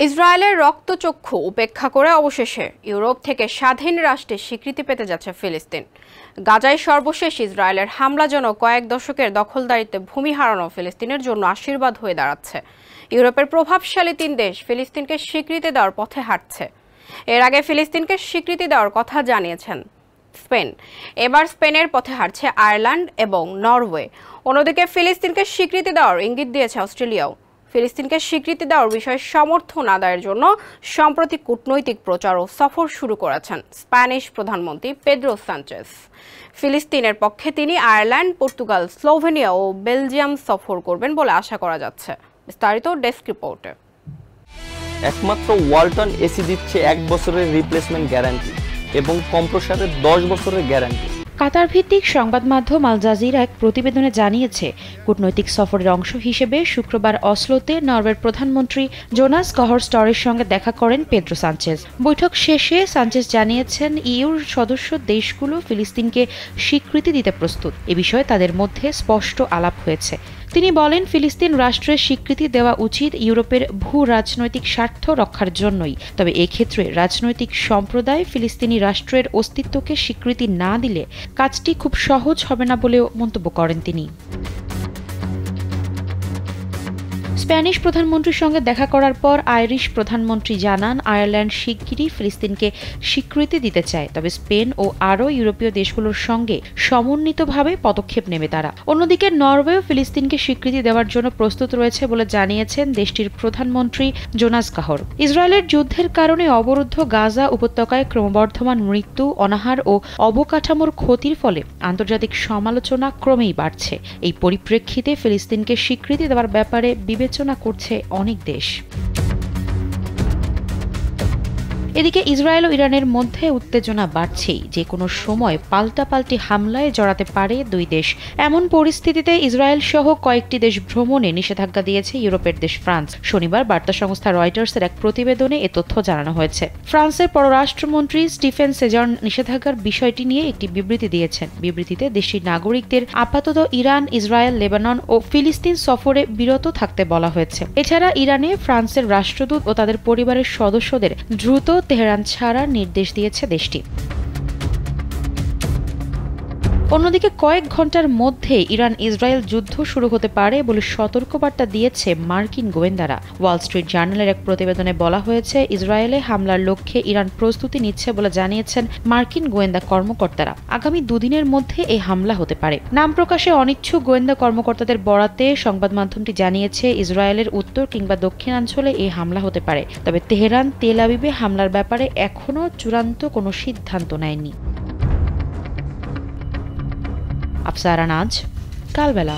ইসরায়েলের রক্তচক্ষু উপেক্ষা করে অবশেষে ইউরোপ থেকে স্বাধীন রাষ্ট্রের স্বীকৃতি পেতে যাচ্ছে ফিলিস্তিন। গাজায় সর্বশেষ ইসরায়েলের হামলা যেন কয়েক দশকের দখলদারিত্বে ভূমি হারানো ফিলিস্তিনের জন্য আশীর্বাদ হয়ে দাঁড়াচ্ছে। ইউরোপের প্রভাবশালী 3 দেশ ফিলিস্তিনকে স্বীকৃতি দেওয়ার পথে হাঁটছে। এর আগে ফিলিস্তিনকে স্বীকৃতি দেওয়ার কথা জানিয়েছেন স্পেন। এবার স্পেনের পথে হাঁটছে আয়ারল্যান্ড এবং নরওয়ে। অন্যদিকে ফিলিস্তিনকে স্বীকৃতি দেওয়ার ইঙ্গিত দিয়েছে অস্ট্রেলিয়াও। ফিলিস্তিনকে স্বীকৃতি দেওয়ার বিষয়ে সমর্থন আদায়ের জন্য সম্প্রতি কূটনৈতিক প্রচার ও সফর শুরু করেছেন স্প্যানিশ প্রধানমন্ত্রী পেদ্রো সানচেজ। ফিলিস্তিনের পক্ষে তিনি আয়ারল্যান্ড, পর্তুগাল, স্লোভেনিয়া ও বেলজিয়াম সফর করবেন বলে আশা করা যাচ্ছে। বিস্তারিত ডেস্ক রিপোর্টে। একমাত্র ওয়ালটন এসি দিচ্ছে 1 বছরের রিপ্লেসমেন্ট গ্যারান্টি এবং কম্প্রেসরের 10 বছরের গ্যারান্টি। কাতার ভিত্তিক সংবাদ মাধ্যম আল জাজিরা এক প্রতিবেদনে জানিয়েছে, কূটনৈতিক সফরের অংশ হিসেবে শুক্রবার অসলোতে নরওয়ের প্রধানমন্ত্রী জোনাস গাহর স্টরের সঙ্গে দেখা করেন পেদ্রো সানচেজ। বৈঠক শেষে সানচেজ জানিয়েছেন, ইউর সদস্য দেশগুলো ফিলিস্তিনকে স্বীকৃতি দিতে প্রস্তুত। এ বিষয়ে তাদের মধ্যে স্পষ্ট আলাপ হয়েছে। তিনি বলেন, ফিলিস্তিন রাষ্ট্রের স্বীকৃতি দেওয়া উচিত ইউরোপের ভূ রাজনৈতিক স্বার্থ রক্ষার জন্যই। তবে এক্ষেত্রে রাজনৈতিক সম্প্রদায় ফিলিস্তিনি রাষ্ট্রের অস্তিত্বকে স্বীকৃতি না দিলে কাজটি খুব সহজ হবে না বলেও মন্তব্য করেন তিনি। স্প্যানিশ প্রধানমন্ত্রীর সঙ্গে দেখা করার পর আইরিশ প্রধানমন্ত্রী জানান, আয়ারল্যান্ড শিগগিরই ফিলিস্তিনকে স্বীকৃতি দিতে চায়। তবে স্পেন ও আরও ইউরোপীয় দেশগুলোর সঙ্গে সমন্বিতভাবে পদক্ষেপ নেবে তারা। অন্যদিকে নরওয়েও ফিলিস্তিনকে স্বীকৃতি দেওয়ার জন্য প্রস্তুত রয়েছে বলে জানিয়েছেন দেশটির প্রধানমন্ত্রী জোনাস গাহর। ইসরায়েলের যুদ্ধের কারণে অবরুদ্ধ গাজা উপত্যকায় ক্রমবর্ধমান মৃত্যু, অনাহার ও অবকাঠামোর ক্ষতির ফলে আন্তর্জাতিক সমালোচনা ক্রমেই বাড়ছে। এই পরিপ্রেক্ষিতে ফিলিস্তিনকে স্বীকৃতি দেওয়ার ব্যাপারে বিবেচনা করছে অনেক দেশ। এদিকে ইসরায়েল ও ইরানের মধ্যে উত্তেজনা বাড়ছেই। যে কোনো সময় পাল্টাপাল্টি হামলায় জড়াতে পারে 2 দেশ। এমন পরিস্থিতিতে ইসরায়েল সহ কয়েকটি দেশ ভ্রমণে নিষেধাজ্ঞা দিয়েছে ইউরোপের দেশ ফ্রান্স। শনিবার বার্তা সংস্থা রয়টার্সের এক প্রতিবেদনে এ তথ্য জানানো হয়েছে। ফ্রান্সের পররাষ্ট্রমন্ত্রী স্টিফেন সেজর্ন নিষেধাজ্ঞার বিষয়টি নিয়ে একটি বিবৃতি দিয়েছেন। বিবৃতিতে দেশটির নাগরিকদের আপাতত ইরান, ইসরায়েল, লেবানন ও ফিলিস্তিন সফরে বিরত থাকতে বলা হয়েছে। এছাড়া ইরানে ফ্রান্সের রাষ্ট্রদূত ও তাদের পরিবারের সদস্যদের দ্রুত তেহরান ছাড়ার নির্দেশ দিয়েছে দেশটি। অন্যদিকে কয়েক ঘন্টার মধ্যে ইরান ইসরায়েল যুদ্ধ শুরু হতে পারে বলে সতর্কবার্তা দিয়েছে মার্কিন গোয়েন্দারা। ওয়াল স্ট্রিট জার্নালের এক প্রতিবেদনে বলা হয়েছে, ইসরায়েলে হামলার লক্ষ্যে ইরান প্রস্তুতি নিচ্ছে বলে জানিয়েছেন মার্কিন গোয়েন্দা কর্মকর্তারা। আগামী 2 দিনের মধ্যে এই হামলা হতে পারে। নাম প্রকাশে অনিচ্ছুক গোয়েন্দা কর্মকর্তাদের বরাতে সংবাদ মাধ্যমটি জানিয়েছে, ইসরায়েলের উত্তর কিংবা দক্ষিণাঞ্চলে এই হামলা হতে পারে। তবে তেহরান তেল আবিবে হামলার ব্যাপারে এখনও চূড়ান্ত কোনো সিদ্ধান্ত নেয়নি। আফসারা নাজ, কালবেলা।